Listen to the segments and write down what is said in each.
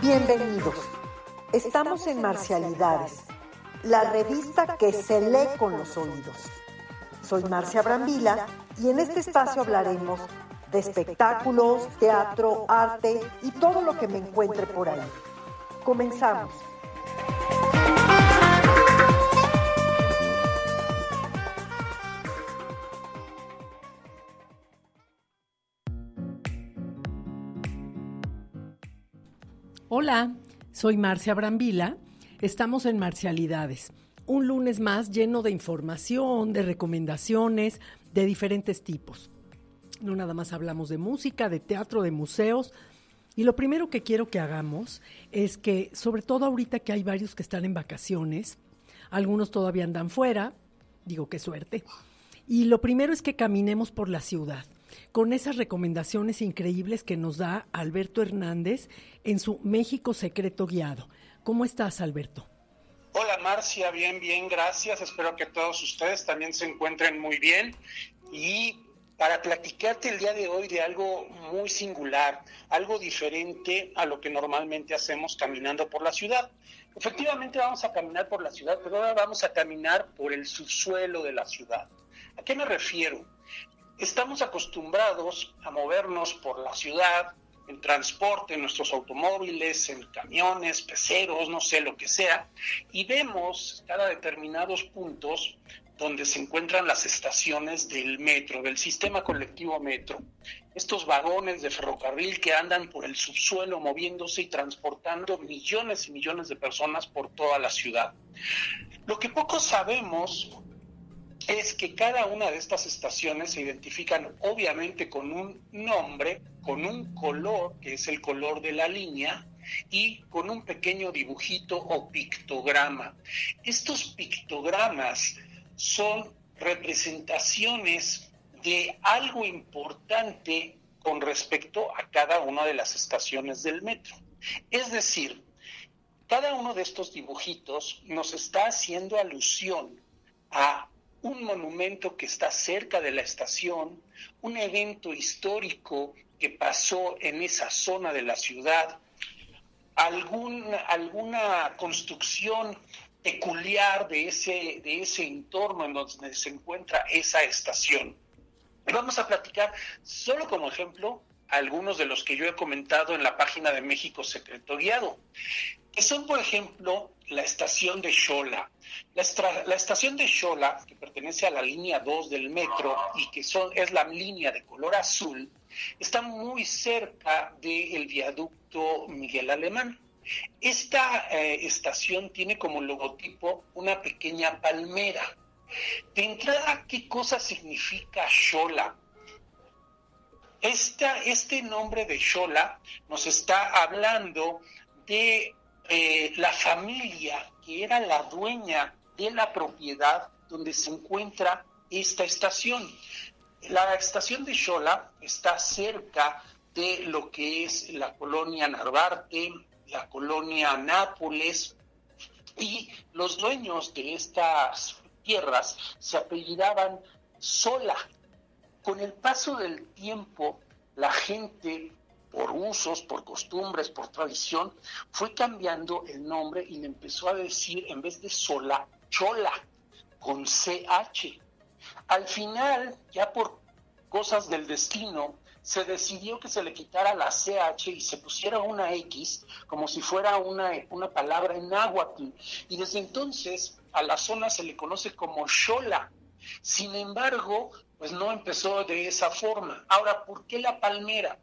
Bienvenidos. Estamos en Marcialidades, la revista que se lee con los oídos. Soy Marcia Brambila y en este espacio hablaremos de espectáculos, teatro, arte y todo lo que me encuentre por ahí. Comenzamos. Hola, soy Marcia Brambila. Estamos en Marcialidades, un lunes más lleno de información, de recomendaciones de diferentes tipos. No nada más hablamos de música, de teatro, de museos. Y lo primero que quiero que hagamos es que, sobre todo ahorita que hay varios que están en vacaciones, algunos todavía andan fuera, digo qué suerte, y lo primero es que caminemos por la ciudad con esas recomendaciones increíbles que nos da Alberto Hernández en su México Secreto Guiado. ¿Cómo estás, Alberto? Hola, Marcia, bien, gracias. Espero que todos ustedes también se encuentren muy bien. Y para platicarte el día de hoy de algo muy singular, algo diferente a lo que normalmente hacemos caminando por la ciudad. Efectivamente vamos a caminar por la ciudad, pero ahora vamos a caminar por el subsuelo de la ciudad. ¿A qué me refiero? Estamos acostumbrados a movernos por la ciudad, en transporte, en nuestros automóviles, en camiones, peceros, no sé, lo que sea, y vemos cada determinados puntos donde se encuentran las estaciones del metro, del sistema colectivo metro. Estos vagones de ferrocarril que andan por el subsuelo moviéndose y transportando millones y millones de personas por toda la ciudad. Lo que poco sabemos es que cada una de estas estaciones se identifican obviamente con un nombre, con un color, que es el color de la línea, y con un pequeño dibujito o pictograma. Estos pictogramas son representaciones de algo importante con respecto a cada una de las estaciones del metro. Es decir, cada uno de estos dibujitos nos está haciendo alusión a un monumento que está cerca de la estación, un evento histórico que pasó en esa zona de la ciudad, alguna construcción peculiar de ese entorno en donde se encuentra esa estación. Vamos a platicar, solo como ejemplo, algunos de los que yo he comentado en la página de México Secreto Guiado, que son, por ejemplo, la estación de Xola. La estación de Xola, que pertenece a la línea 2 del metro y que es la línea de color azul, está muy cerca del viaducto Miguel Alemán. Esta estación tiene como logotipo una pequeña palmera. De entrada, ¿qué cosa significa Xola? Este nombre de Xola nos está hablando de la familia que era la dueña de la propiedad donde se encuentra esta estación. La estación de Xola está cerca de lo que es la colonia Narvarte, la colonia Nápoles, y los dueños de estas tierras se apellidaban Sola. Con el paso del tiempo, la gente, por usos, por costumbres, por tradición, fue cambiando el nombre y le empezó a decir, en vez de Sola, Xola, con CH. Al final, ya por cosas del destino, se decidió que se le quitara la CH y se pusiera una X, como si fuera una palabra en náhuatl. Y desde entonces, a la zona se le conoce como Xola. Sin embargo, pues no empezó de esa forma. Ahora, ¿por qué la palmera?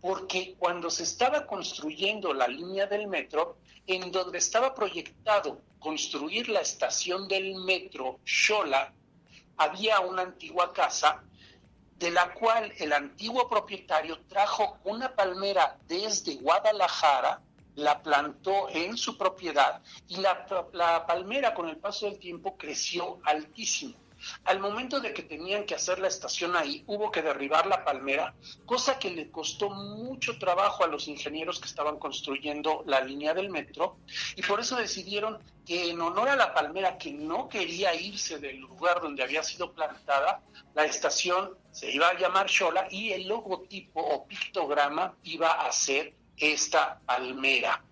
Porque cuando se estaba construyendo la línea del metro, en donde estaba proyectado construir la estación del metro Xola, había una antigua casa de la cual el antiguo propietario trajo una palmera desde Guadalajara, la plantó en su propiedad y la palmera con el paso del tiempo creció altísimo. Al momento de que tenían que hacer la estación ahí, hubo que derribar la palmera, cosa que le costó mucho trabajo a los ingenieros que estaban construyendo la línea del metro, y por eso decidieron que en honor a la palmera, que no quería irse del lugar donde había sido plantada, la estación se iba a llamar Xola y el logotipo o pictograma iba a ser esta palmera.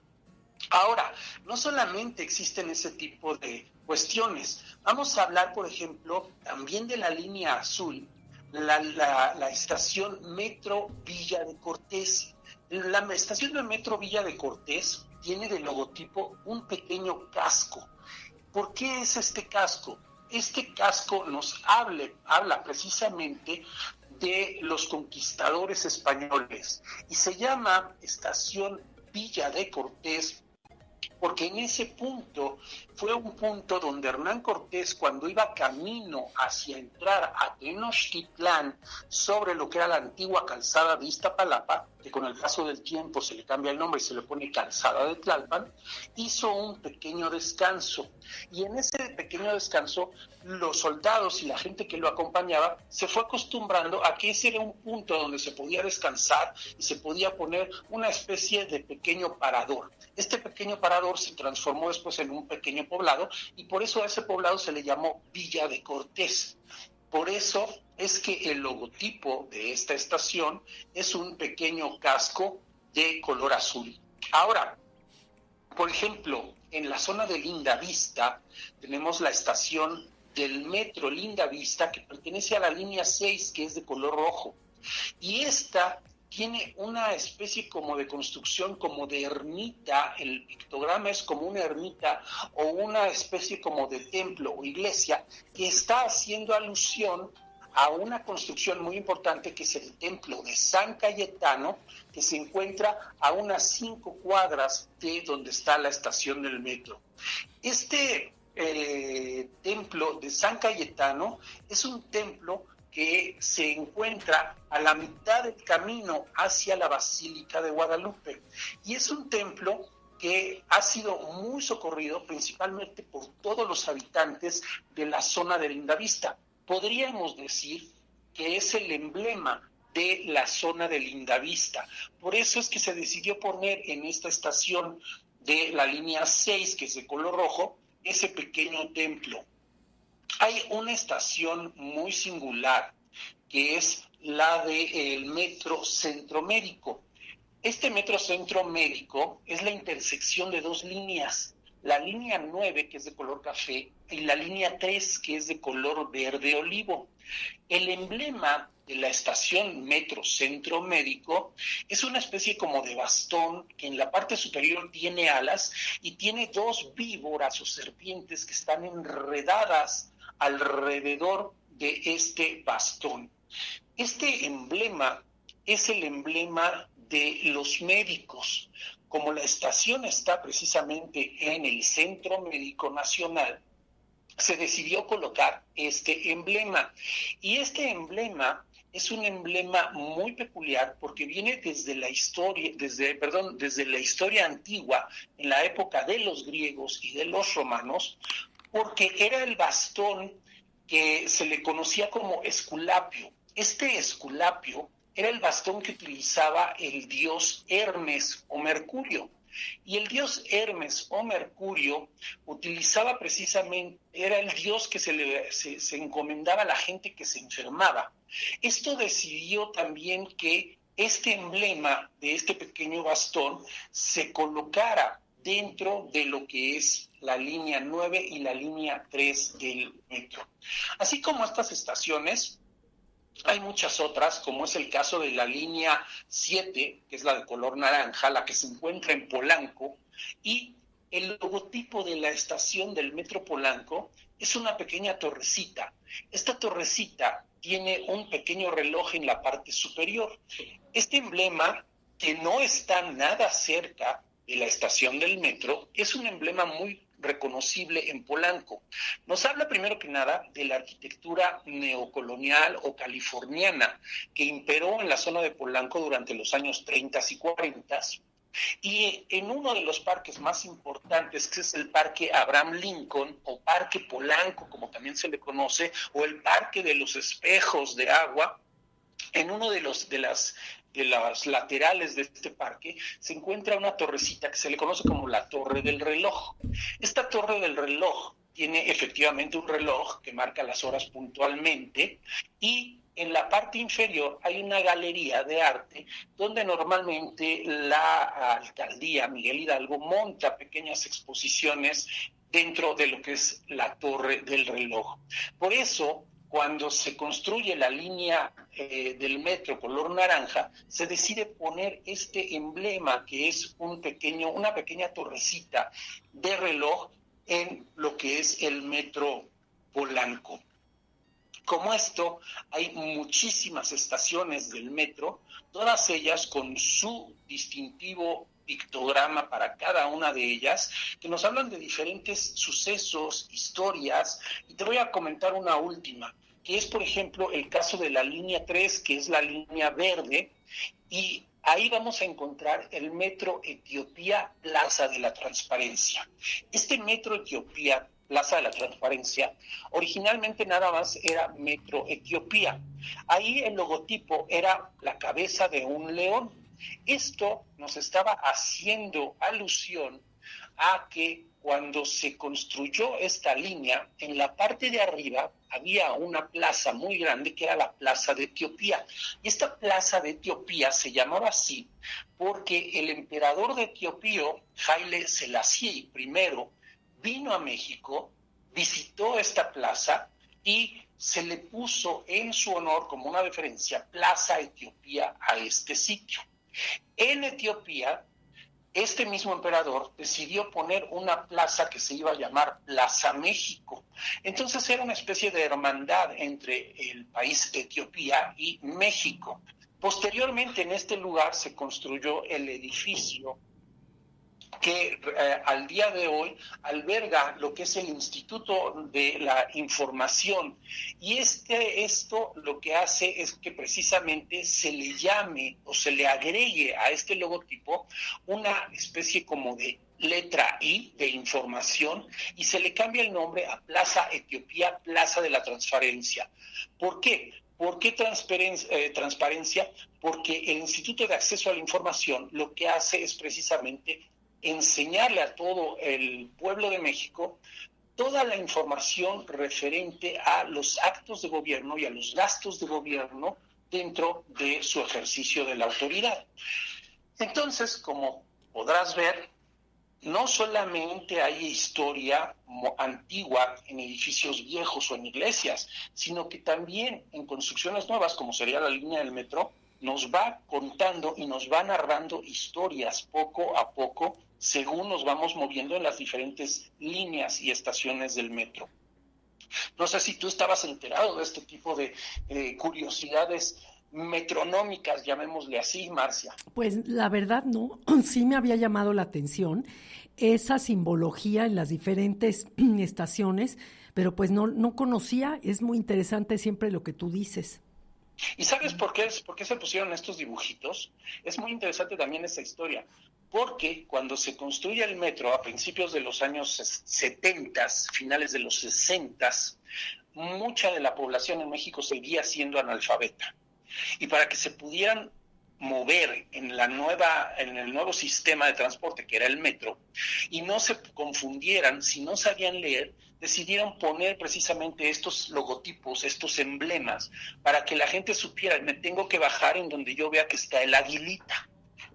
Ahora, no solamente existen ese tipo de cuestiones. Vamos a hablar, por ejemplo, también de la línea azul, la estación Metro Villa de Cortés. La estación de Metro Villa de Cortés tiene de logotipo un pequeño casco. ¿Por qué es este casco? Este casco nos habla precisamente de los conquistadores españoles y se llama Estación Villa de Cortés porque en ese punto fue un punto donde Hernán Cortés, cuando iba camino hacia entrar a Tenochtitlán, sobre lo que era la antigua calzada de Iztapalapa, que con el paso del tiempo se le cambia el nombre y se le pone calzada de Tlalpan, hizo un pequeño descanso. Y en ese pequeño descanso, los soldados y la gente que lo acompañaba se fue acostumbrando a que ese era un punto donde se podía descansar y se podía poner una especie de pequeño parador. Este pequeño parador se transformó después en un pequeño poblado y por eso a ese poblado se le llamó Villa de Cortés. Por eso es que el logotipo de esta estación es un pequeño casco de color azul. Ahora, por ejemplo, en la zona de Lindavista tenemos la estación del metro Lindavista que pertenece a la línea 6, que es de color rojo. Y esta tiene una especie como de construcción, como de ermita. El pictograma es como una ermita o una especie como de templo o iglesia que está haciendo alusión a una construcción muy importante que es el templo de San Cayetano, que se encuentra a unas 5 cuadras de donde está la estación del metro. Este templo de San Cayetano es un templo que se encuentra a la mitad del camino hacia la Basílica de Guadalupe. Y es un templo que ha sido muy socorrido principalmente por todos los habitantes de la zona de Lindavista. Podríamos decir que es el emblema de la zona de Lindavista. Por eso es que se decidió poner en esta estación de la línea 6, que es de color rojo, ese pequeño templo. Hay una estación muy singular que es la del Metro Centro Médico. Este Metro Centro Médico es la intersección de dos líneas, la línea 9, que es de color café, y la línea 3, que es de color verde olivo. El emblema de la estación Metro Centro Médico es una especie como de bastón que en la parte superior tiene alas y tiene 2 víboras o serpientes que están enredadas alrededor de este bastón. Este emblema es el emblema de los médicos. Como la estación está precisamente en el Centro Médico Nacional, se decidió colocar este emblema. Y este emblema es un emblema muy peculiar porque viene desde la historia, desde la historia antigua, en la época de los griegos y de los romanos, porque era el bastón que se le conocía como esculapio. Este esculapio era el bastón que utilizaba el dios Hermes o Mercurio. Y el dios Hermes o Mercurio utilizaba precisamente, era el dios que se encomendaba a la gente que se enfermaba. Esto decidió también que este emblema de este pequeño bastón se colocara dentro de lo que es la línea 9 y la línea 3 del metro. Así como estas estaciones, hay muchas otras, como es el caso de la línea 7, que es la de color naranja, la que se encuentra en Polanco, y el logotipo de la estación del metro Polanco es una pequeña torrecita. Esta torrecita tiene un pequeño reloj en la parte superior. Este emblema, que no está nada cerca de la estación del metro, es un emblema muy reconocible en Polanco. Nos habla primero que nada de la arquitectura neocolonial o californiana que imperó en la zona de Polanco durante los años 30 y 40. Y en uno de los parques más importantes, que es el Parque Abraham Lincoln, o Parque Polanco, como también se le conoce, o el Parque de los Espejos de Agua, en uno de las laterales de este parque se encuentra una torrecita que se le conoce como la Torre del Reloj. Esta Torre del Reloj tiene efectivamente un reloj que marca las horas puntualmente y en la parte inferior hay una galería de arte donde normalmente la alcaldía Miguel Hidalgo monta pequeñas exposiciones dentro de lo que es la torre del reloj. Por eso, cuando se construye la línea del metro color naranja, se decide poner este emblema que es una pequeña torrecita de reloj en lo que es el metro Polanco. Como esto, hay muchísimas estaciones del metro, todas ellas con su distintivo pictograma para cada una de ellas, que nos hablan de diferentes sucesos, historias, y te voy a comentar una última, que es, por ejemplo, el caso de la línea 3, que es la línea verde, y ahí vamos a encontrar el Metro Etiopía Plaza de la Transparencia. Este Metro Etiopía Plaza de la Transparencia, originalmente nada más era Metro Etiopía. Ahí el logotipo era la cabeza de un león. Esto nos estaba haciendo alusión a que cuando se construyó esta línea, en la parte de arriba había una plaza muy grande que era la Plaza de Etiopía. Y esta Plaza de Etiopía se llamaba así porque el emperador de Etiopía, Haile Selassie I, vino a México, visitó esta plaza y se le puso en su honor como una deferencia Plaza Etiopía a este sitio. En Etiopía, este mismo emperador decidió poner una plaza que se iba a llamar Plaza México. Entonces era una especie de hermandad entre el país de Etiopía y México. Posteriormente en este lugar se construyó el edificio que al día de hoy alberga lo que es el Instituto de la Información. Y esto lo que hace es que precisamente se le llame o se le agregue a este logotipo una especie como de letra I de información y se le cambia el nombre a Plaza Etiopía, Plaza de la Transparencia. ¿Por qué? ¿Por qué transparencia? Porque el Instituto de Acceso a la Información lo que hace es precisamente enseñarle a todo el pueblo de México toda la información referente a los actos de gobierno y a los gastos de gobierno dentro de su ejercicio de la autoridad. Entonces, como podrás ver, no solamente hay historia antigua en edificios viejos o en iglesias, sino que también en construcciones nuevas, como sería la línea del metro, nos va contando y nos va narrando historias poco a poco según nos vamos moviendo en las diferentes líneas y estaciones del metro. No sé si tú estabas enterado de este tipo de curiosidades metronómicas, llamémosle así, Marcia. Pues la verdad no, sí me había llamado la atención esa simbología en las diferentes estaciones, pero pues no conocía, es muy interesante siempre lo que tú dices. ¿Y sabes por qué se pusieron estos dibujitos? Es muy interesante también esa historia, porque cuando se construye el metro a principios de los años 70, finales de los 60, mucha de la población en México seguía siendo analfabeta. Y para que se pudieran mover en el nuevo sistema de transporte que era el metro y no se confundieran si no sabían leer, decidieron poner precisamente estos logotipos, estos emblemas, para que la gente supiera, me tengo que bajar en donde yo vea que está el aguilita.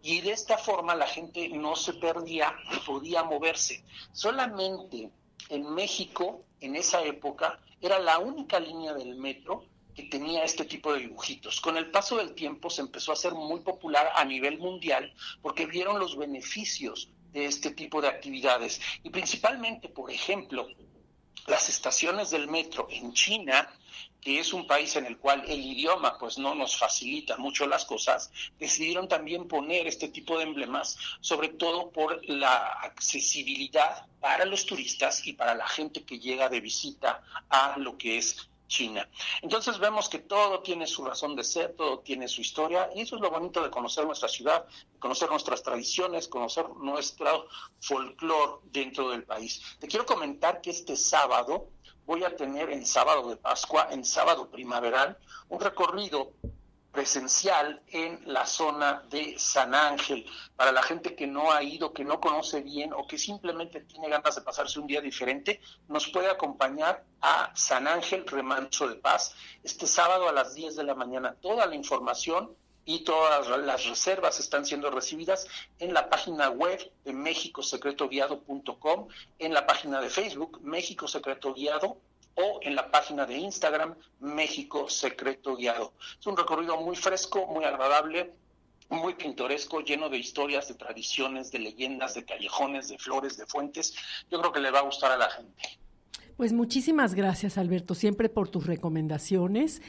Y de esta forma la gente no se perdía y podía moverse. Solamente en México, en esa época, era la única línea del metro que tenía este tipo de dibujitos. Con el paso del tiempo se empezó a hacer muy popular a nivel mundial porque vieron los beneficios de este tipo de actividades. Y principalmente, por ejemplo, las estaciones del metro en China, que es un país en el cual el idioma pues no nos facilita mucho las cosas, decidieron también poner este tipo de emblemas, sobre todo por la accesibilidad para los turistas y para la gente que llega de visita a lo que es China. Entonces vemos que todo tiene su razón de ser, todo tiene su historia, y eso es lo bonito de conocer nuestra ciudad, conocer nuestras tradiciones, conocer nuestro folclore dentro del país. Te quiero comentar que este sábado voy a tener, en sábado de Pascua, en sábado primaveral, un recorrido presencial en la zona de San Ángel. Para la gente que no ha ido, que no conoce bien o que simplemente tiene ganas de pasarse un día diferente, nos puede acompañar a San Ángel Remanso de Paz este sábado a las 10 de la mañana. Toda la información y todas las reservas están siendo recibidas en la página web de mexicosecretoguiado.com, en la página de Facebook México Secreto Guiado o en la página de Instagram México Secreto Guiado. Es un recorrido muy fresco, muy agradable, muy pintoresco, lleno de historias, de tradiciones, de leyendas, de callejones, de flores, de fuentes. Yo creo que le va a gustar a la gente. Pues muchísimas gracias, Alberto, siempre por tus recomendaciones.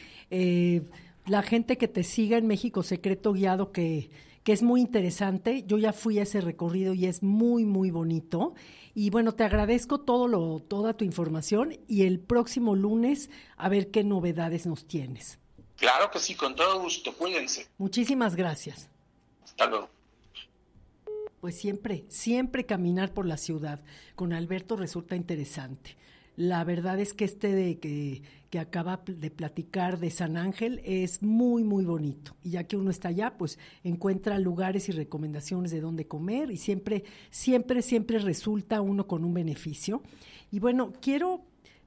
La gente que te siga en México Secreto Guiado, que es muy interesante. Yo ya fui a ese recorrido y es muy, muy bonito. Y bueno, te agradezco toda tu información y el próximo lunes a ver qué novedades nos tienes. Claro que sí, con todo gusto. Cuídense. Muchísimas gracias. Hasta luego. Pues siempre caminar por la ciudad con Alberto resulta interesante. La verdad es que que acaba de platicar de San Ángel es muy, muy bonito. Y ya que uno está allá, pues encuentra lugares y recomendaciones de dónde comer y siempre resulta uno con un beneficio. Y bueno, quiero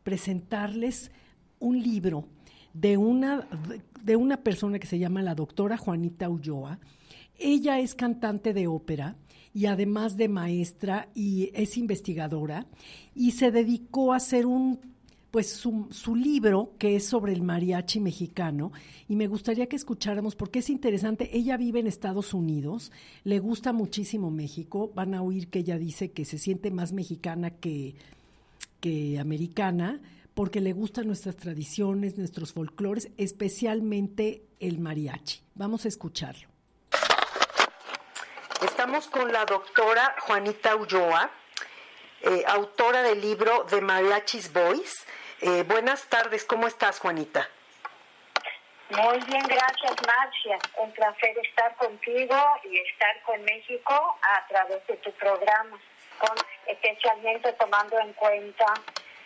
presentarles un libro de una persona que se llama la doctora Juanita Ulloa. Ella es cantante de ópera y además de maestra y es investigadora y se dedicó a hacer su libro que es sobre el mariachi mexicano y me gustaría que escucháramos porque es interesante. Ella vive en Estados Unidos, le gusta muchísimo México, van a oír que ella dice que se siente más mexicana que americana porque le gustan nuestras tradiciones, nuestros folclores, especialmente el mariachi. Vamos a escucharlo. Estamos con la doctora Juanita Ulloa, autora del libro The Mariachi's Voice. Buenas tardes, ¿cómo estás, Juanita? Muy bien, gracias, Marcia. Un placer estar contigo y estar con México a través de tu programa, especialmente tomando en cuenta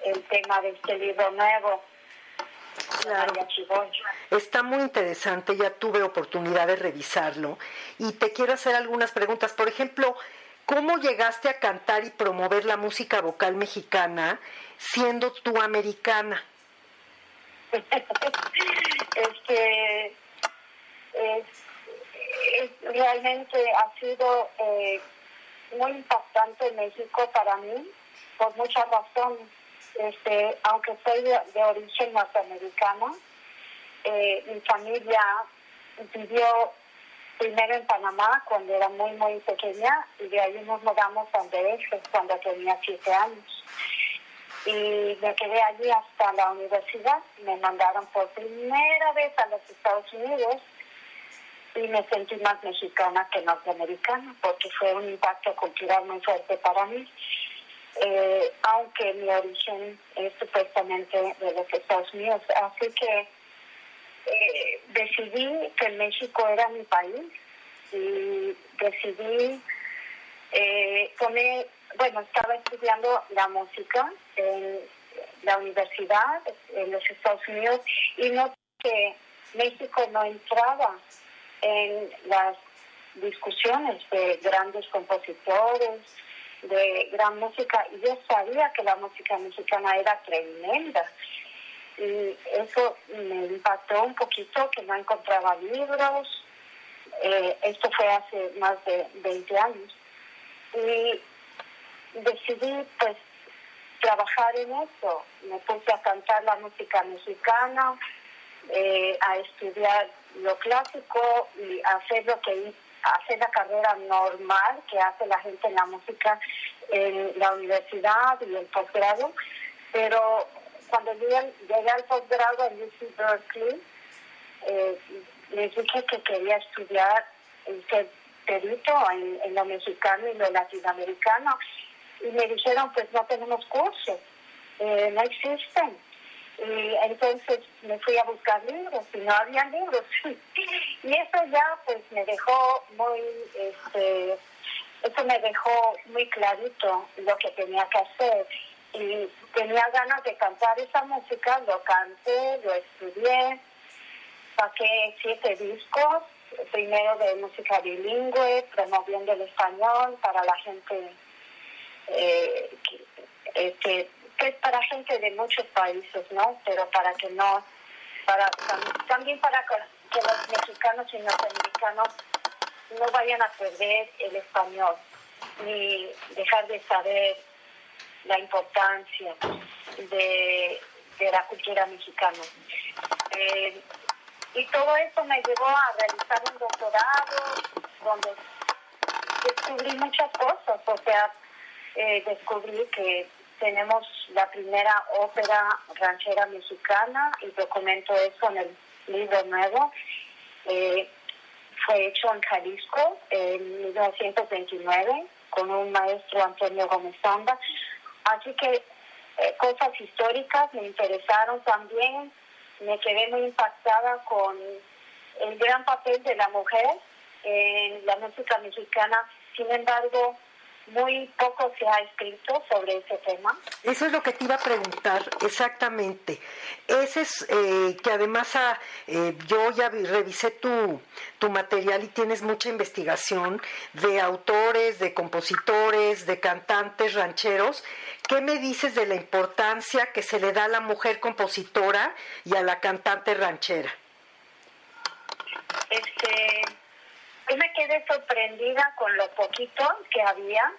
el tema de este libro nuevo. Claro. Está muy interesante, ya tuve oportunidad de revisarlo y te quiero hacer algunas preguntas. Por ejemplo, ¿cómo llegaste a cantar y promover la música vocal mexicana siendo tú americana? Realmente ha sido muy impactante en México para mí por muchas razones. Aunque soy de origen norteamericano, mi familia vivió primero en Panamá cuando era muy, muy pequeña y de ahí nos mudamos a DF cuando tenía 7 años. Y me quedé allí hasta la universidad. Me mandaron por primera vez a los Estados Unidos y me sentí más mexicana que norteamericana porque fue un impacto cultural muy fuerte para mí. Aunque mi origen es supuestamente de los Estados Unidos. Así que decidí que México era mi país y decidí estaba estudiando la música en la universidad en los Estados Unidos y noté que México no entraba en las discusiones de grandes compositores, de gran música, y yo sabía que la música mexicana era tremenda y eso me impactó un poquito, que no encontraba libros. Esto fue hace más de 20 años y decidí pues trabajar en eso. Me puse a cantar la música mexicana, a estudiar lo clásico y a hacer hacer la carrera normal que hace la gente en la música en la universidad y el posgrado, pero cuando llegué al posgrado en UC Berkeley, les dije que quería estudiar el perito en lo mexicano y lo latinoamericano y me dijeron pues no tenemos cursos, no existen. Y entonces me fui a buscar libros y no había libros. Y eso ya pues me dejó muy clarito lo que tenía que hacer. Y tenía ganas de cantar esa música, lo canté, lo estudié, saqué 7 discos, primero de música bilingüe, promoviendo el español para la gente, que para gente de muchos países, ¿no? Pero para que no, también para que los mexicanos y norteamericanos no vayan a perder el español, ni dejar de saber la importancia de la cultura mexicana. Y todo eso me llevó a realizar un doctorado donde descubrí muchas cosas. O sea, descubrí que tenemos la primera ópera ranchera mexicana y documento eso en el libro nuevo. Fue hecho en Jalisco en 1929 con un maestro, Antonio Gómez Zamba. Así que cosas históricas me interesaron también. Me quedé muy impactada con el gran papel de la mujer en la música mexicana. Sin embargo, muy poco se ha escrito sobre ese tema. Eso es lo que te iba a preguntar exactamente. Ese es que además yo ya revisé tu material y tienes mucha investigación de autores, de compositores, de cantantes rancheros. ¿Qué me dices de la importancia que se le da a la mujer compositora y a la cantante ranchera? Yo me quedé sorprendida con lo poquito que había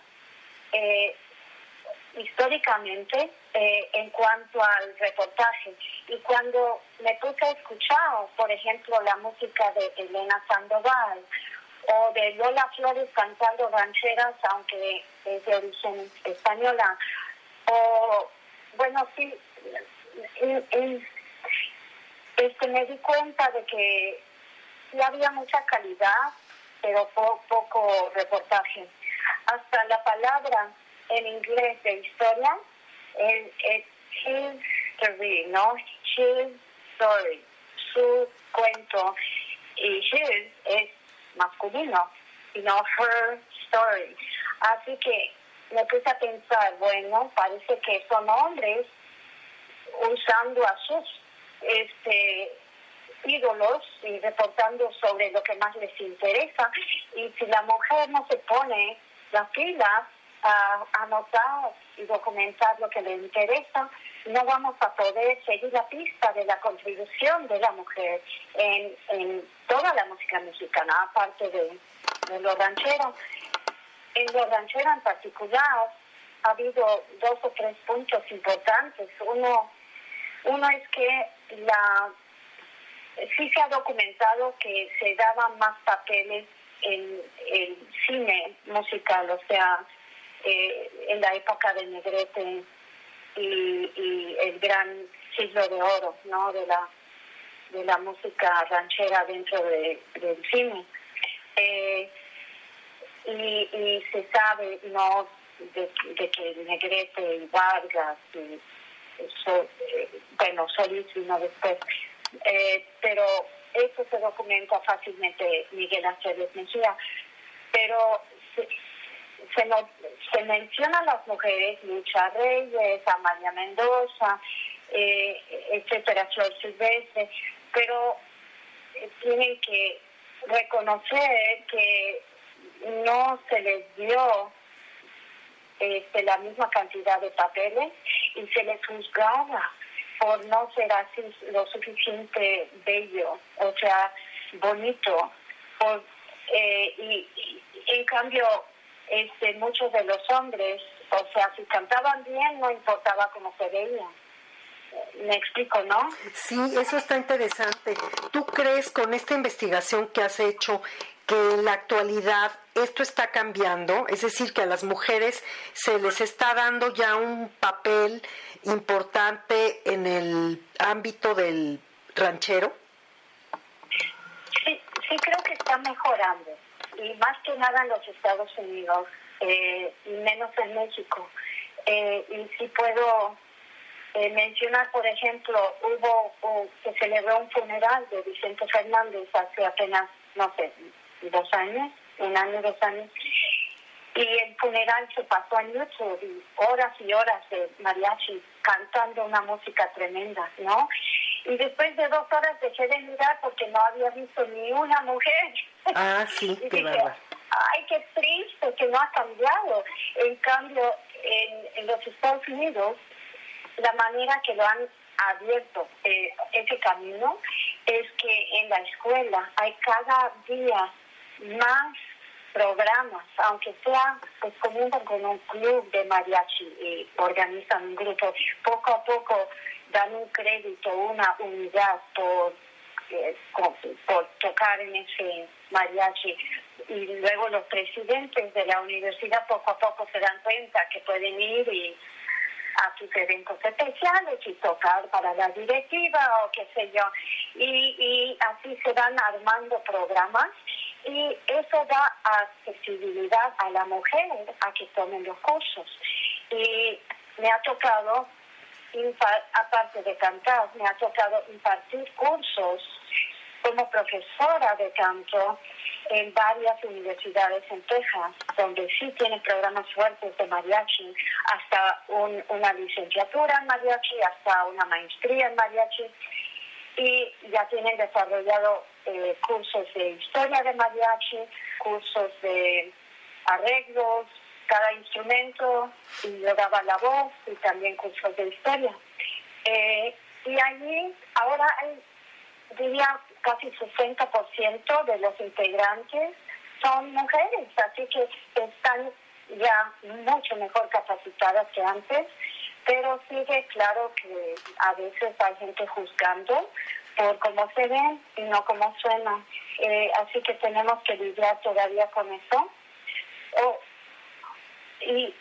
históricamente en cuanto al reportaje. Y cuando me puse a escuchar, por ejemplo, la música de Elena Sandoval o de Lola Flores cantando rancheras, aunque es de origen española, o bueno, sí, me di cuenta de que sí había mucha calidad, pero poco reportaje. Hasta la palabra en inglés de historia es history, ¿no? His story, su cuento. Y his es masculino, her story. Así que me puse a pensar, bueno, parece que son hombres usando a sus ídolos y reportando sobre lo que más les interesa. Y si la mujer no se pone las pilas a anotar y documentar lo que le interesa, no vamos a poder seguir la pista de la contribución de la mujer en toda la música mexicana, aparte de lo ranchero. En lo ranchero en particular ha habido 2 o 3 puntos importantes. Uno es que sí se ha documentado que se daban más papeles en el cine musical, o sea, en la época de Negrete y el gran siglo de oro, ¿no? de la música ranchera dentro del cine. Y se sabe, ¿no?, de que Negrete y Vargas y Solís vino después, pero eso se documenta fácilmente Miguel Aceves Mejía. Pero se mencionan las mujeres, Lucha Reyes, Amalia Mendoza, etcétera, Flor Silvestre, pero tienen que reconocer que no se les dio la misma cantidad de papeles y se les juzgaba por no ser así lo suficiente bello, o sea, bonito. Y en cambio, muchos de los hombres, o sea, si cantaban bien, no importaba cómo se veían. ¿Me explico, no? Sí, eso está interesante. ¿Tú crees con esta investigación que has hecho que en la actualidad esto está cambiando? Es decir, que a las mujeres se les está dando ya un papel importante en el ámbito del ranchero. Sí creo que está mejorando. Y más que nada en los Estados Unidos, y menos en México. Y sí puedo mencionar, por ejemplo, se celebró un funeral de Vicente Fernández hace apenas, no sé, 2 años, 1 año, 2 años, y el funeral se pasó en YouTube y horas de mariachi cantando una música tremenda, ¿no? Y después de 2 horas dejé de mirar porque no había visto ni una mujer. Ah, sí, Y qué dije, bárbaro. ay, qué triste que no ha cambiado. En cambio, en los Estados Unidos, la manera que lo han abierto ese camino es que en la escuela hay cada día más programas, aunque sea, pues comienzan con un club de mariachi y organizan un grupo, poco a poco dan un crédito, una unidad por tocar en ese mariachi, y luego los presidentes de la universidad poco a poco se dan cuenta que pueden ir y a sus eventos especiales y tocar para la directiva o qué sé yo, y así se van armando programas, y eso da accesibilidad a la mujer a que tomen los cursos. Y me ha tocado, aparte de cantar, me ha tocado impartir cursos como profesora de canto en varias universidades en Texas, donde sí tienen programas fuertes de mariachi, hasta una licenciatura en mariachi, hasta una maestría en mariachi, y ya tienen desarrollado cursos de historia de mariachi, cursos de arreglos, cada instrumento, y yo daba la voz, y también cursos de historia. Y allí ahora hay, diría, casi 60% de los integrantes son mujeres, así que están ya mucho mejor capacitadas que antes, pero sigue claro que a veces hay gente juzgando por cómo se ven y no cómo suenan, así que tenemos que lidiar todavía con eso. Y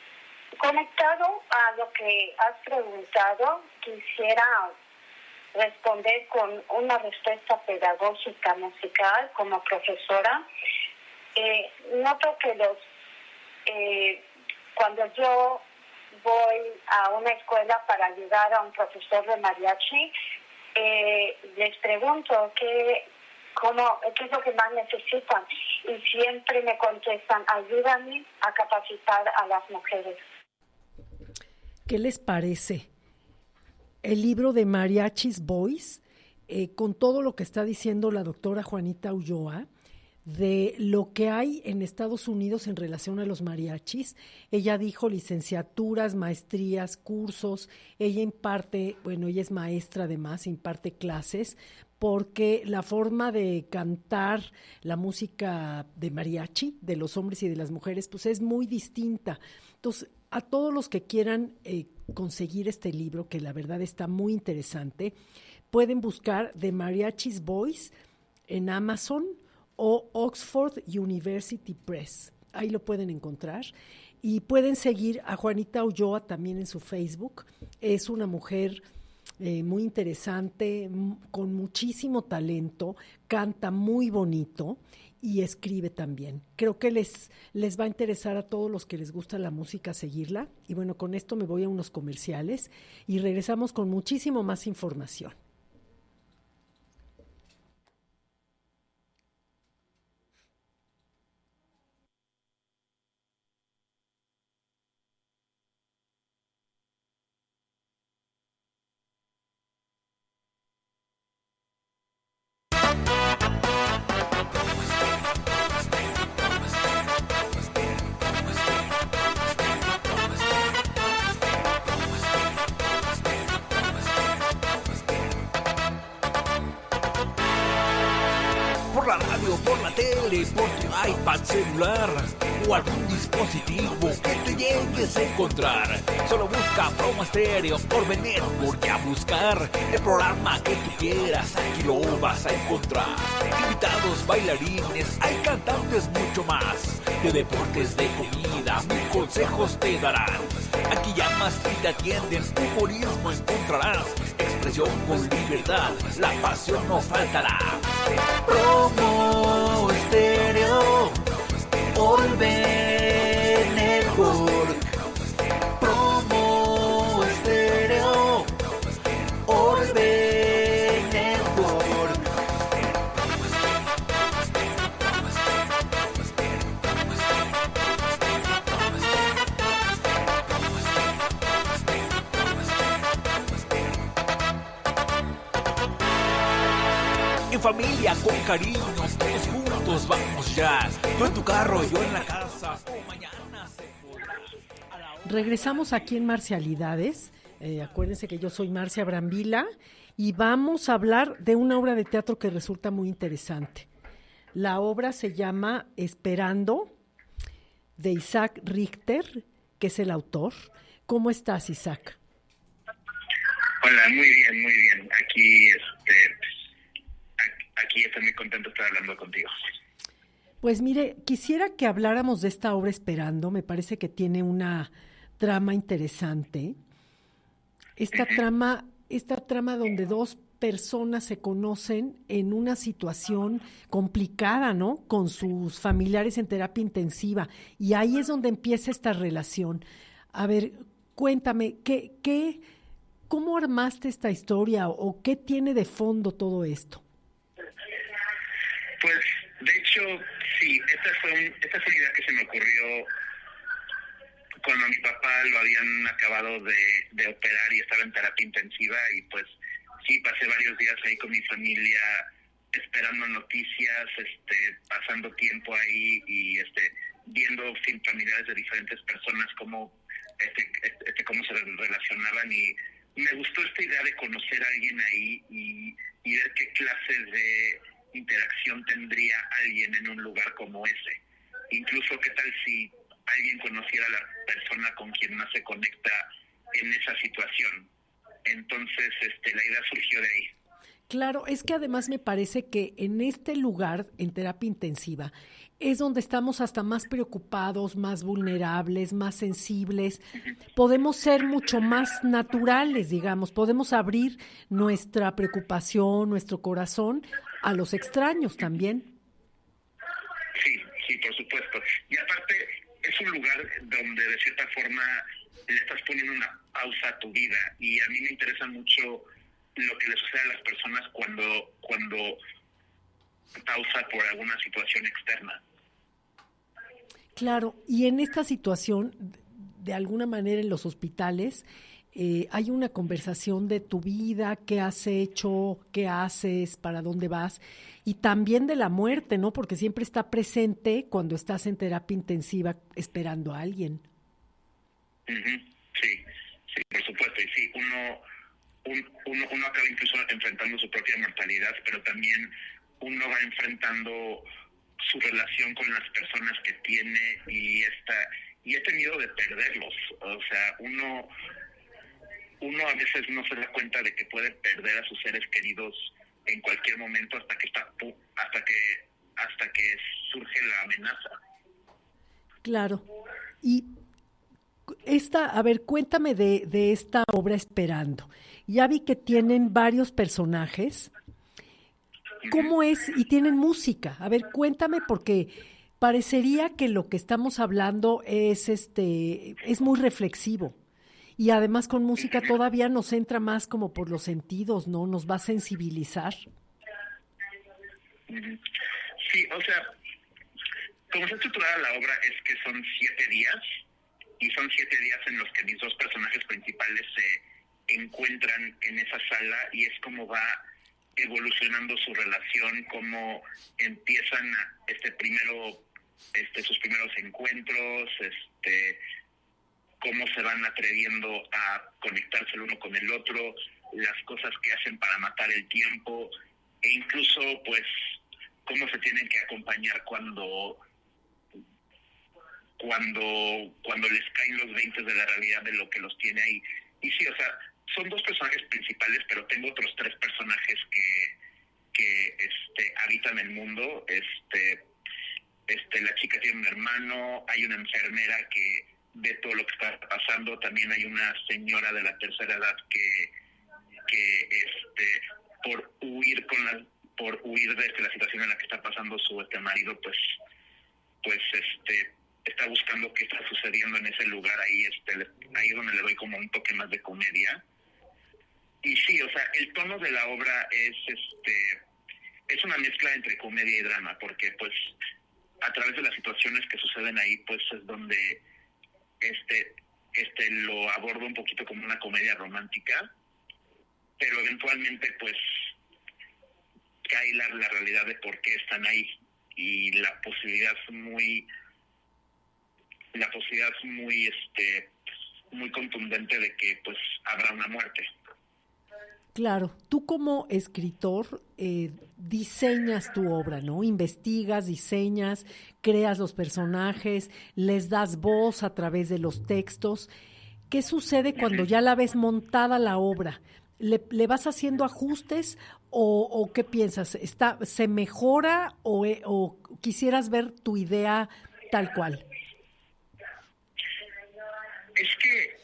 conectado a lo que has preguntado, quisiera responder con una respuesta pedagógica musical como profesora. Noto que cuando yo voy a una escuela para ayudar a un profesor de mariachi, les pregunto qué es lo que más necesitan, y siempre me contestan: ayúdame a capacitar a las mujeres. ¿Qué les parece el libro de Mariachis Boys, con todo lo que está diciendo la doctora Juanita Ulloa, de lo que hay en Estados Unidos en relación a los mariachis? Ella dijo licenciaturas, maestrías, cursos. Ella imparte, ella es maestra además, imparte clases, porque la forma de cantar la música de mariachi, de los hombres y de las mujeres, pues es muy distinta. Entonces, a todos los que quieran conseguir este libro, que la verdad está muy interesante, pueden buscar The Mariachis Boys en Amazon o Oxford University Press. Ahí lo pueden encontrar. Y pueden seguir a Juanita Ulloa también en su Facebook. Es una mujer muy interesante, con muchísimo talento, canta muy bonito y escribe también. Creo que les va a interesar a todos los que les gusta la música seguirla. Y bueno, con esto me voy a unos comerciales y regresamos con muchísimo más información. Por la radio, por la tele, por tu iPad celular o algún dispositivo que te llegues a encontrar. Solo busca Promo Estéreo por venir, porque a buscar el programa que tú quieras, aquí lo vas a encontrar. Invitados, bailarines, hay cantantes, mucho más. De deportes, de comida, mil consejos te darán. Aquí llamas y te atienden, humorismo encontrarás. Expresión con libertad, la pasión no faltará. Promo Estéreo, Orbe Network. Promo Estéreo, Orbe Network. en familia, con cariño, todos juntos, vamos ya. Tú en tu carro, yo en la casa. Mañana se podrá. Regresamos aquí en Marcialidades. Acuérdense que yo soy Marcia Brambila y vamos a hablar de una obra de teatro que resulta muy interesante. La obra se llama Esperando, de Isaac Richter, que es el autor. ¿Cómo estás, Isaac? Hola, muy bien, muy bien. Aquí estoy muy contento de estar hablando contigo. Pues mire, quisiera que habláramos de esta obra Esperando. Me parece que tiene una trama interesante. Esta trama donde dos personas se conocen en una situación complicada, ¿no? Con sus familiares en terapia intensiva. Y ahí es donde empieza esta relación. A ver, cuéntame, ¿cómo armaste esta historia o qué tiene de fondo todo esto? Pues, de hecho, sí, esta fue una idea que se me ocurrió cuando a mi papá lo habían acabado de operar y estaba en terapia intensiva, y pues sí, pasé varios días ahí con mi familia esperando noticias, pasando tiempo ahí y viendo familiares de diferentes personas cómo se relacionaban, y me gustó esta idea de conocer a alguien ahí y ver qué clases de interacción tendría alguien en un lugar como ese. Incluso qué tal si alguien conociera a la persona con quien más se conecta en esa situación. Entonces, la idea surgió de ahí. Claro, es que además me parece que en este lugar, en terapia intensiva, es donde estamos hasta más preocupados, más vulnerables, más sensibles. Podemos ser mucho más naturales, digamos, podemos abrir nuestra preocupación, nuestro corazón a los extraños también. Sí, por supuesto. Y aparte, es un lugar donde de cierta forma le estás poniendo una pausa a tu vida, y a mí me interesa mucho lo que le sucede a las personas cuando pausa por alguna situación externa. Claro, y en esta situación, de alguna manera en los hospitales, hay una conversación de tu vida, qué has hecho, qué haces, para dónde vas, y también de la muerte, ¿no? Porque siempre está presente cuando estás en terapia intensiva esperando a alguien. Sí, por supuesto, y sí, uno acaba incluso enfrentando su propia mortalidad, pero también uno va enfrentando su relación con las personas que tiene y este miedo de perderlos. O sea, uno a veces no se da cuenta de que puede perder a sus seres queridos en cualquier momento hasta que surge la amenaza. Claro. Y a ver, cuéntame de esta obra Esperando. Ya vi que tienen varios personajes. ¿Cómo es? Y tienen música. A ver, cuéntame, porque parecería que lo que estamos hablando es muy reflexivo. Y además con música todavía nos entra más como por los sentidos, ¿no? Nos va a sensibilizar. Sí, o sea, como está estructurada la obra es que son 7 días, y son 7 días en los que mis dos personajes principales se encuentran en esa sala, y es como va evolucionando su relación, cómo empiezan sus primeros encuentros, cómo se van atreviendo a conectarse el uno con el otro, las cosas que hacen para matar el tiempo, e incluso pues cómo se tienen que acompañar cuando les caen los 20 de la realidad de lo que los tiene ahí. Y sí, o sea, son 2 personajes principales, pero tengo otros 3 personajes que habitan el mundo. La chica tiene un hermano, hay una enfermera que ve todo lo que está pasando, también hay una señora de la tercera edad que por huir de la situación en la que está pasando su marido, pues está buscando qué está sucediendo en ese lugar. Ahí ahí es donde le doy como un toque más de comedia. Y sí, o sea, el tono de la obra es una mezcla entre comedia y drama, porque pues a través de las situaciones que suceden ahí, pues es donde lo abordo un poquito como una comedia romántica, pero eventualmente pues cae la realidad de por qué están ahí, y la posibilidad es muy muy contundente de que pues habrá una muerte. Claro, tú como escritor diseñas tu obra, ¿no? Investigas, diseñas, creas los personajes, les das voz a través de los textos. ¿Qué sucede cuando ya la ves montada la obra? ¿Le vas haciendo ajustes o qué piensas? ¿Se mejora o quisieras ver tu idea tal cual? Es que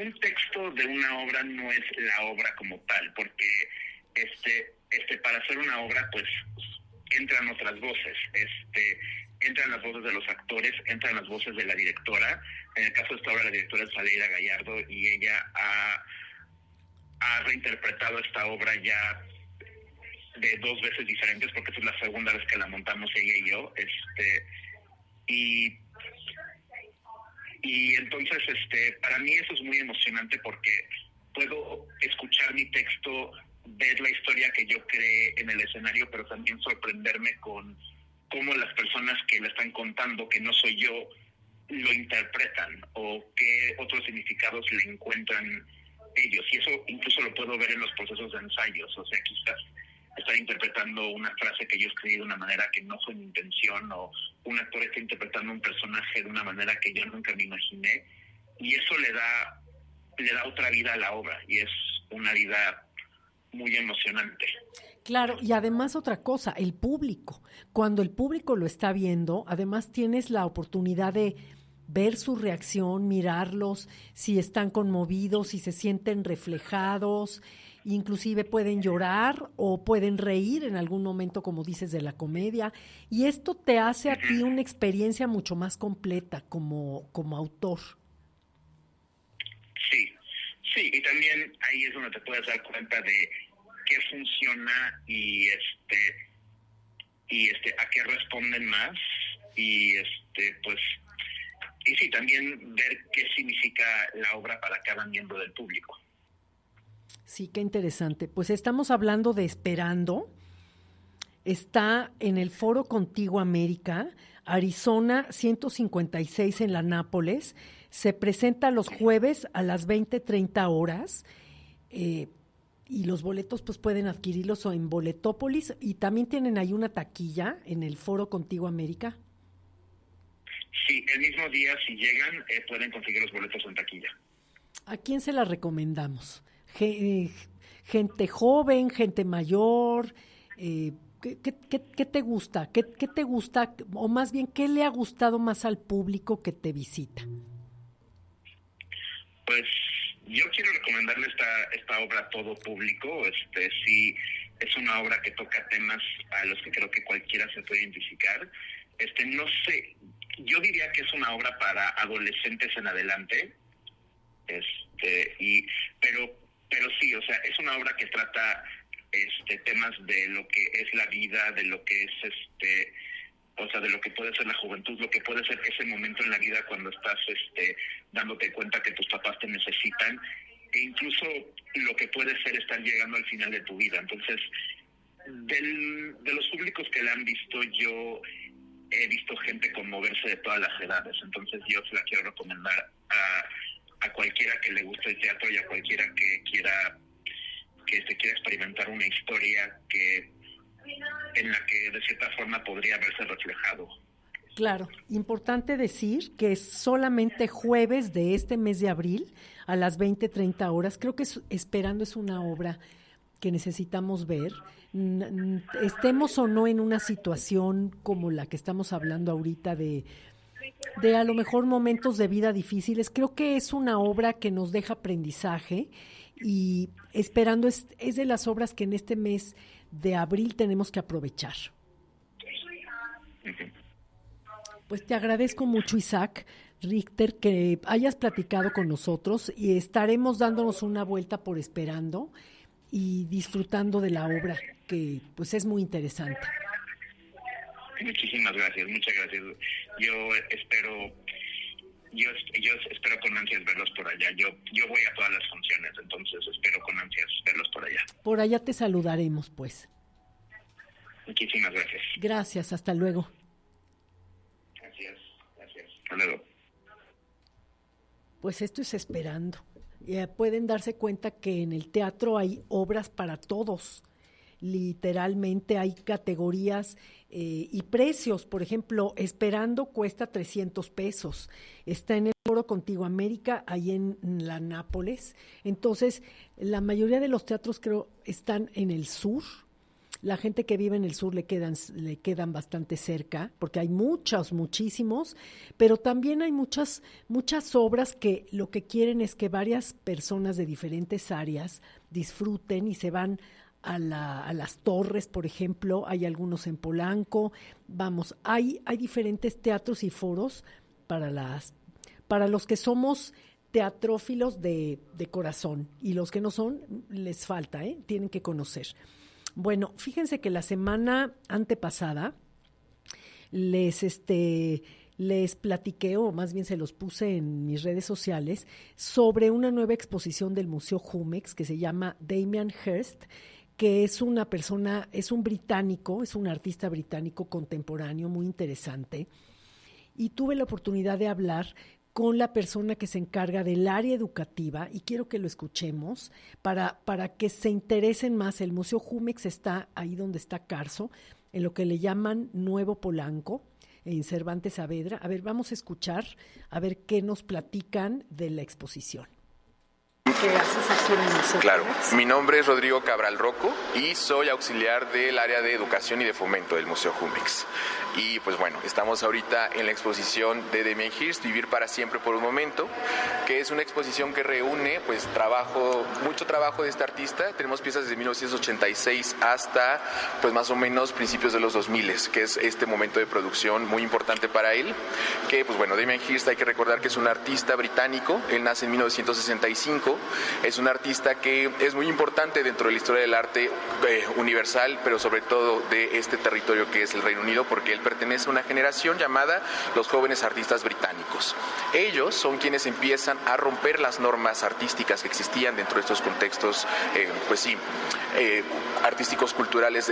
un texto de una obra no es la obra como tal, porque para hacer una obra pues entran otras voces, entran las voces de los actores, entran las voces de la directora. En el caso de esta obra, la directora es Aleida Gallardo, y ella ha reinterpretado esta obra ya de 2 veces diferentes, porque esta es la segunda vez que la montamos ella y yo, y entonces para mí eso es muy emocionante, porque puedo escuchar mi texto, ver la historia que yo creé en el escenario, pero también sorprenderme con cómo las personas que la están contando, que no soy yo, lo interpretan, o qué otros significados le encuentran ellos. Y eso incluso lo puedo ver en los procesos de ensayos. O sea, quizás estar interpretando una frase que yo escribí de una manera que no fue mi intención, o un actor está interpretando un personaje de una manera que yo nunca me imaginé, y eso le da otra vida a la obra, y es una vida muy emocionante. Claro, y además otra cosa, el público. Cuando el público lo está viendo, además tienes la oportunidad de ver su reacción, mirarlos, si están conmovidos, si se sienten reflejados, inclusive pueden llorar o pueden reír en algún momento, como dices, de la comedia. Y esto te hace a ti una experiencia mucho más completa como autor. Sí, y también ahí es donde te puedes dar cuenta de qué funciona y a qué responden más, y pues, y sí, también ver qué significa la obra para cada miembro del público. Sí, qué interesante. Pues estamos hablando de Esperando. Está en el Foro Contigo América, Arizona 156 en la Nápoles. Se presenta los jueves a las 20:30 horas. Y los boletos pues pueden adquirirlos en Boletópolis, y también tienen ahí una taquilla en el Foro Contigo América. Sí, el mismo día, si llegan, pueden conseguir los boletos en taquilla. ¿A quién se la recomendamos? Gente joven, gente mayor, ¿qué te gusta? ¿Qué te gusta? O más bien, ¿qué le ha gustado más al público que te visita? Pues yo quiero recomendarle esta obra a todo público. Sí, es una obra que toca temas a los que creo que cualquiera se puede identificar. No sé, yo diría que es una obra para adolescentes en adelante. Pero sí, o sea, es una obra que trata temas de lo que es la vida, de lo que es o sea, de lo que puede ser la juventud, lo que puede ser ese momento en la vida cuando estás dándote cuenta que tus papás te necesitan, e incluso lo que puede ser estar llegando al final de tu vida. Entonces, de los públicos que la han visto, yo he visto gente conmoverse de todas las edades. Entonces yo se la quiero recomendar a cualquiera que le guste el teatro, y a cualquiera que quiera experimentar una historia en la que de cierta forma podría verse reflejado. Claro, importante decir que es solamente jueves de este mes de abril a las 20:30 horas. Creo que Esperando es una obra que necesitamos ver, estemos o no en una situación como la que estamos hablando ahorita de a lo mejor momentos de vida difíciles. Creo que es una obra que nos deja aprendizaje, y Esperando es de las obras que en este mes de abril tenemos que aprovechar. Pues te agradezco mucho, Isaac Richter, que hayas platicado con nosotros, y estaremos dándonos una vuelta por Esperando y disfrutando de la obra, que pues es muy interesante. Muchísimas gracias, muchas gracias. Yo espero con ansias verlos por allá. Yo voy a todas las funciones, entonces espero con ansias verlos por allá. Por allá te saludaremos, pues. Muchísimas gracias. Gracias, hasta luego. Gracias. Hasta luego. Pues esto es esperando. Pueden darse cuenta que en el teatro hay obras para todos. Literalmente hay categorías y precios. Por ejemplo, Esperando cuesta 300 pesos. Está en el Foro Contigo América, ahí en la Nápoles. Entonces, la mayoría de los teatros creo están en el sur. La gente que vive en el sur le quedan bastante cerca, porque hay muchísimos, pero también hay muchas obras que lo que quieren es que varias personas de diferentes áreas disfruten y se van a las Torres, por ejemplo. Hay algunos en Polanco. Vamos, hay diferentes teatros y foros para los que somos teatrófilos de corazón, y los que no son, les falta, tienen que conocer. Bueno, fíjense que la semana antepasada les platiqué, o más bien se los puse en mis redes sociales, sobre una nueva exposición del Museo Jumex que se llama Damien Hirst, que es un británico, es un artista británico contemporáneo muy interesante. Y tuve la oportunidad de hablar con la persona que se encarga del área educativa, y quiero que lo escuchemos para que se interesen más. El Museo Jumex está ahí donde está Carso, en lo que le llaman Nuevo Polanco, en Cervantes Saavedra. A ver, vamos a escuchar, a ver qué nos platican de la exposición. ¿Qué haces aquí en el Museo? Claro, mi nombre es Rodrigo Cabral Rocco y soy auxiliar del área de educación y de fomento del Museo Jumex. Y pues bueno, estamos ahorita en la exposición de Damien Hirst, Vivir para siempre por un momento, que es una exposición que reúne pues mucho trabajo de este artista. Tenemos piezas desde 1986 hasta pues más o menos principios de los 2000, que es este momento de producción muy importante para él. Que pues bueno, Damien Hirst, hay que recordar que es un artista británico. Él nace en 1965, es un artista que es muy importante dentro de la historia del arte universal, pero sobre todo de este territorio que es el Reino Unido, porque él pertenece a una generación llamada los jóvenes artistas británicos. Ellos son quienes empiezan a romper las normas artísticas que existían dentro de estos contextos, artísticos, culturales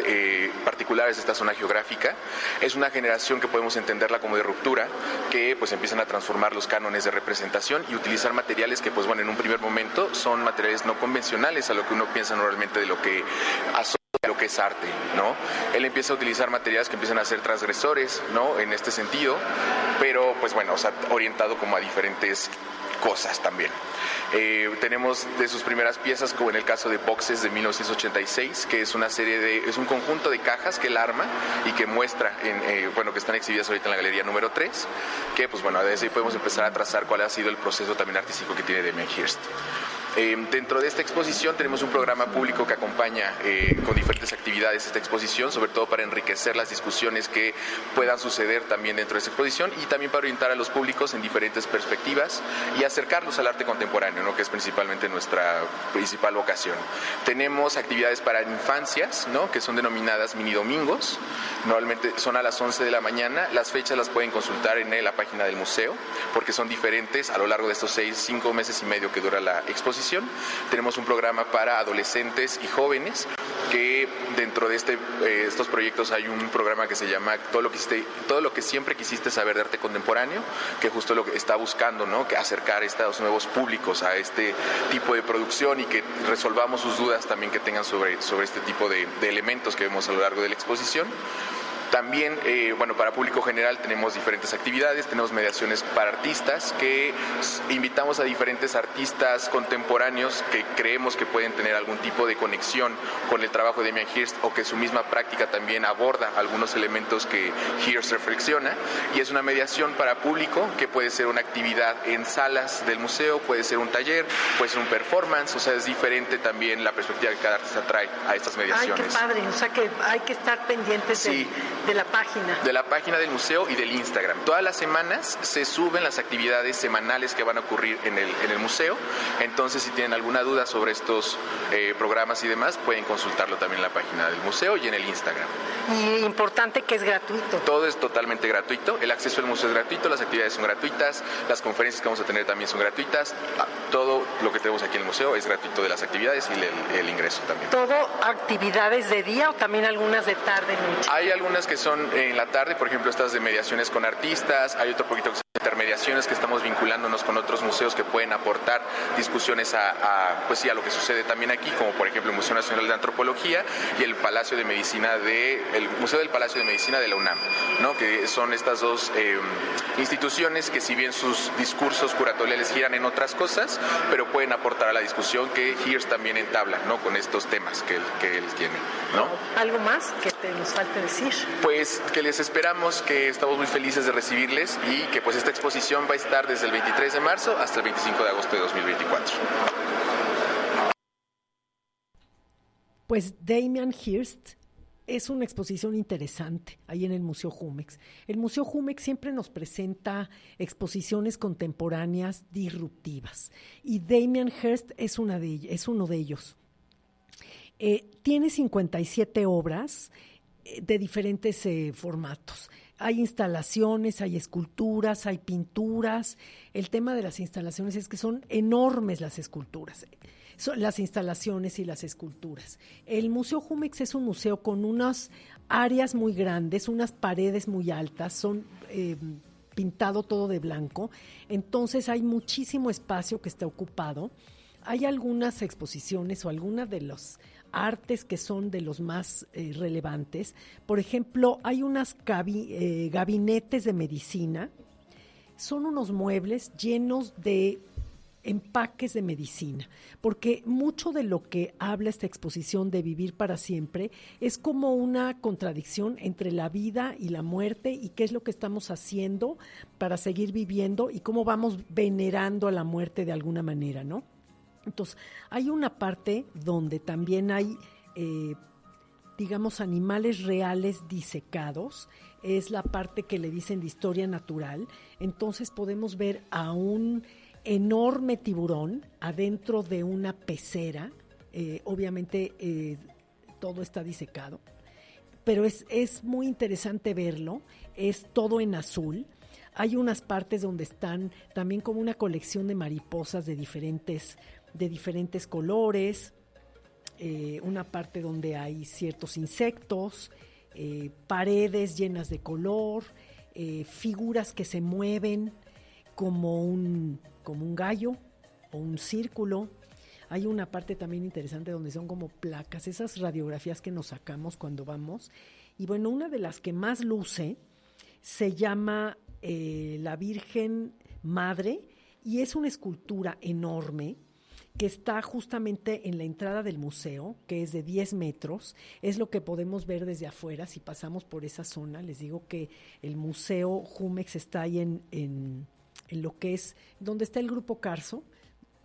particulares de esta zona geográfica. Es una generación que podemos entenderla como de ruptura, que pues empiezan a transformar los cánones de representación y utilizar materiales que pues bueno, en un primer momento son materiales no convencionales a lo que uno piensa normalmente de lo que lo que es arte, ¿no? Él empieza a utilizar materiales que empiezan a ser transgresores, ¿no? En este sentido, pero pues bueno, orientado como a diferentes cosas también. Tenemos de sus primeras piezas, como en el caso de Boxes de 1986, que es es un conjunto de cajas que él arma y que muestra, que están exhibidas ahorita en la galería número 3, que pues bueno, desde ahí podemos empezar a trazar cuál ha sido el proceso también artístico que tiene Damien Hirst. Dentro de esta exposición tenemos un programa público que acompaña con diferentes actividades esta exposición, sobre todo para enriquecer las discusiones que puedan suceder también dentro de esta exposición, y también para orientar a los públicos en diferentes perspectivas y acercarlos al arte contemporáneo, ¿no? Que es principalmente nuestra principal vocación. Tenemos actividades para infancias, ¿no? Que son denominadas mini domingos. Normalmente son a las 11 de la mañana. Las fechas las pueden consultar en la página del museo, porque son diferentes a lo largo de estos 5 meses y medio que dura la exposición. Tenemos un programa para adolescentes y jóvenes, que dentro de estos proyectos hay un programa que se llama Todo lo que siempre quisiste saber de arte contemporáneo, que justo lo que está buscando, ¿no? Que acercar a estos nuevos públicos a este tipo de producción y que resolvamos sus dudas también que tengan sobre este tipo de elementos que vemos a lo largo de la exposición. También, para público general tenemos diferentes actividades, tenemos mediaciones para artistas, que invitamos a diferentes artistas contemporáneos que creemos que pueden tener algún tipo de conexión con el trabajo de Damien Hirst, o que su misma práctica también aborda algunos elementos que Hirst reflexiona, y es una mediación para público que puede ser una actividad en salas del museo, puede ser un taller, puede ser un performance, o sea, es diferente también la perspectiva que cada artista trae a estas mediaciones. Ay, qué padre, o sea que hay que estar pendientes sí. de la página. De la página del museo y del Instagram. Todas las semanas se suben las actividades semanales que van a ocurrir en el museo. Entonces, si tienen alguna duda sobre estos programas y demás, pueden consultarlo también en la página del museo y en el Instagram. Y importante que es gratuito. Todo es totalmente gratuito. El acceso al museo es gratuito, las actividades son gratuitas, las conferencias que vamos a tener también son gratuitas. Todo lo que tenemos aquí en el museo es gratuito, de las actividades y el ingreso también. ¿Todo actividades de día o también algunas de tarde, noche? Hay algunas que son en la tarde, por ejemplo, estas de mediaciones con artistas. Hay otro poquito que son intermediaciones, que estamos vinculándonos con otros museos que pueden aportar discusiones a lo que sucede también aquí, como por ejemplo el Museo Nacional de Antropología y el Palacio de Medicina el Museo del Palacio de Medicina de la UNAM, ¿no? Que son estas dos instituciones que, si bien sus discursos curatoriales giran en otras cosas, pero pueden aportar a la discusión que Hearst también entabla, ¿no? Con estos temas que él tiene, ¿no? ¿Algo más que nos falte decir? Pues que les esperamos, que estamos muy felices de recibirles y que pues esta exposición va a estar desde el 23 de marzo hasta el 25 de agosto de 2024. Pues Damien Hirst es una exposición interesante ahí en el Museo Jumex. El Museo Jumex siempre nos presenta exposiciones contemporáneas disruptivas y Damien Hirst es uno de ellos. Tiene 57 obras de diferentes formatos. Hay instalaciones, hay esculturas, hay pinturas. El tema de las instalaciones es que son enormes las esculturas. Son las instalaciones y las esculturas. El Museo Jumex es un museo con unas áreas muy grandes, unas paredes muy altas, son pintado todo de blanco, entonces hay muchísimo espacio que está ocupado. Hay algunas exposiciones o algunas de los artes que son de los más relevantes. Por ejemplo, hay unas gabinetes de medicina, son unos muebles llenos de empaques de medicina, porque mucho de lo que habla esta exposición de vivir para siempre es como una contradicción entre la vida y la muerte y qué es lo que estamos haciendo para seguir viviendo y cómo vamos venerando a la muerte de alguna manera, ¿no? Entonces, hay una parte donde también hay, digamos, animales reales disecados, es la parte que le dicen de historia natural, entonces podemos ver a un enorme tiburón adentro de una pecera, obviamente todo está disecado, pero es muy interesante verlo, es todo en azul. Hay unas partes donde están también como una colección de mariposas de diferentes colores, una parte donde hay ciertos insectos, paredes llenas de color, figuras que se mueven como un gallo o un círculo. Hay una parte también interesante donde son como placas, esas radiografías que nos sacamos cuando vamos. Y bueno, una de las que más luce se llama la Virgen Madre y es una escultura enorme que está justamente en la entrada del museo, que es de 10 metros, es lo que podemos ver desde afuera si pasamos por esa zona. Les digo que el Museo Jumex está ahí en lo que es, donde está el Grupo Carso,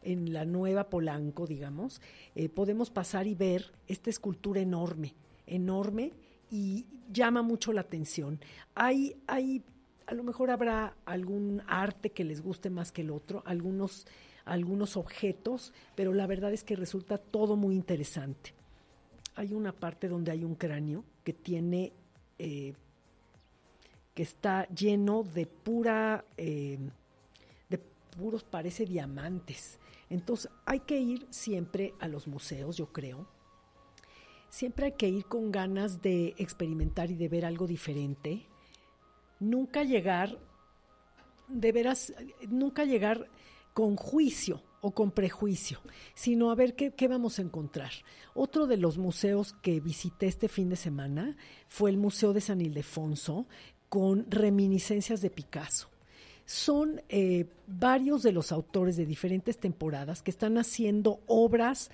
en la Nueva Polanco, digamos. Podemos pasar y ver esta escultura enorme, y llama mucho la atención. Hay a lo mejor habrá algún arte que les guste más que el otro, algunos objetos, pero la verdad es que resulta todo muy interesante. Hay una parte donde hay un cráneo que tiene, que está lleno de puros, parece diamantes. Entonces hay que ir siempre a los museos, yo creo. Siempre hay que ir con ganas de experimentar y de ver algo diferente. Nunca llegar con juicio o con prejuicio, sino a ver qué vamos a encontrar. Otro de los museos que visité este fin de semana fue el Museo de San Ildefonso, con reminiscencias de Picasso. Son varios de los autores de diferentes temporadas que están haciendo obras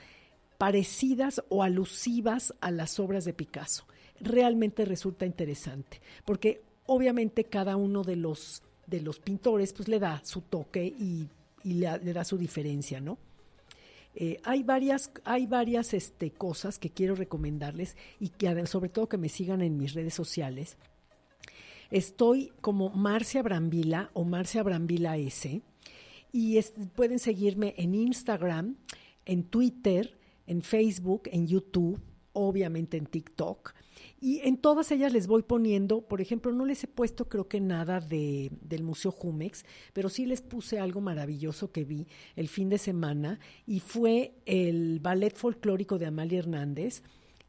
parecidas o alusivas a las obras de Picasso. Realmente resulta interesante, porque obviamente cada uno de los pintores pues le da su toque y le da su diferencia, ¿no? Hay varias cosas que quiero recomendarles y que sobre todo que me sigan en mis redes sociales. Estoy como Marcia Brambila o Marcia Brambila S. Y pueden seguirme en Instagram, en Twitter, en Facebook, en YouTube, obviamente en TikTok. Y en todas ellas les voy poniendo, por ejemplo, no les he puesto creo que nada del Museo Jumex, pero sí les puse algo maravilloso que vi el fin de semana, y fue el Ballet Folclórico de Amalia Hernández,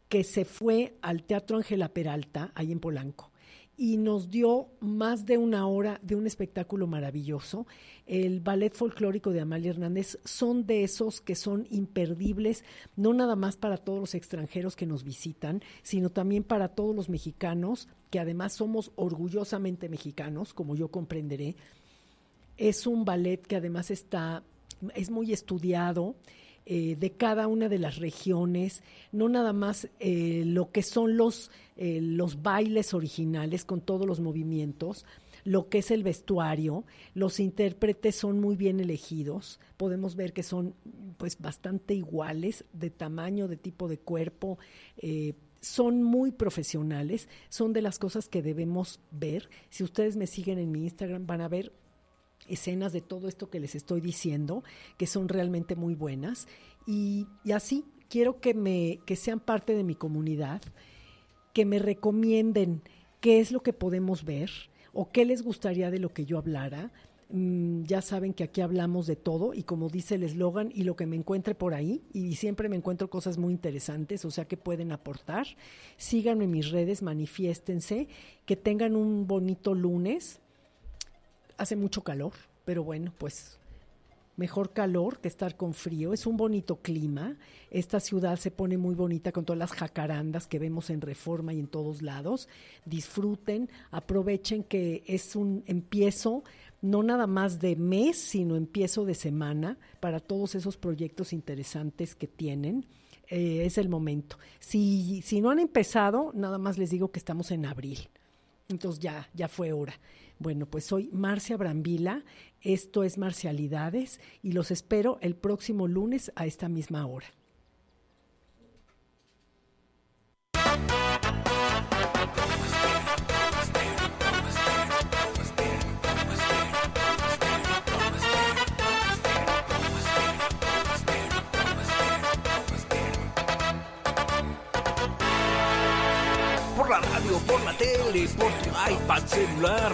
que se fue al Teatro Ángela Peralta, ahí en Polanco, y nos dio más de una hora de un espectáculo maravilloso. El Ballet Folclórico de Amalia Hernández son de esos que son imperdibles, no nada más para todos los extranjeros que nos visitan, sino también para todos los mexicanos, que además somos orgullosamente mexicanos, como yo comprenderé. Es un ballet que además es muy estudiado, de cada una de las regiones, no nada más lo que son los bailes originales con todos los movimientos, lo que es el vestuario, los intérpretes son muy bien elegidos, podemos ver que son pues bastante iguales de tamaño, de tipo de cuerpo, son muy profesionales, son de las cosas que debemos ver. Si ustedes me siguen en mi Instagram van a ver escenas de todo esto que les estoy diciendo, que son realmente muy buenas, y así quiero que sean parte de mi comunidad, que me recomienden qué es lo que podemos ver o qué les gustaría de lo que yo hablara. Ya saben que aquí hablamos de todo, y como dice el eslogan, y lo que me encuentre por ahí, y siempre me encuentro cosas muy interesantes, o sea que pueden aportar. Síganme en mis redes, manifiéstense, que tengan un bonito lunes. Hace mucho calor, pero bueno, pues mejor calor que estar con frío. Es un bonito clima. Esta ciudad se pone muy bonita con todas las jacarandas que vemos en Reforma y en todos lados. Disfruten, aprovechen que es un empiezo, no nada más de mes, sino empiezo de semana para todos esos proyectos interesantes que tienen. Es el momento. Si no han empezado, nada más les digo que estamos en abril. Entonces ya fue hora. Bueno, pues soy Marcia Brambila, esto es Marcialidades, y los espero el próximo lunes a esta misma hora. Por la radio, por la tele, por tu iPad celular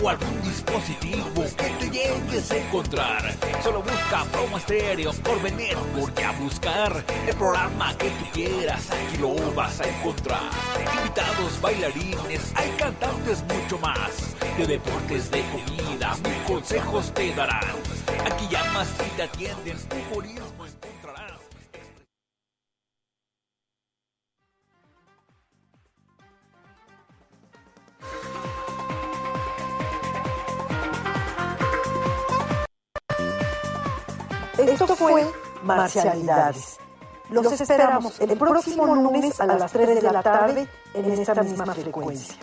o algún dispositivo que te llegues a encontrar. Solo busca Promo Estéreo por venir, porque a buscar el programa que tú quieras, aquí lo vas a encontrar. Invitados, bailarines, hay cantantes, mucho más. De deportes, de comida, mil consejos te darán. Aquí llamas y te atienden, humorismo encontrarás. Esto fue Marcialidades. Los esperamos el próximo lunes a las 3 de la tarde en esta misma frecuencia.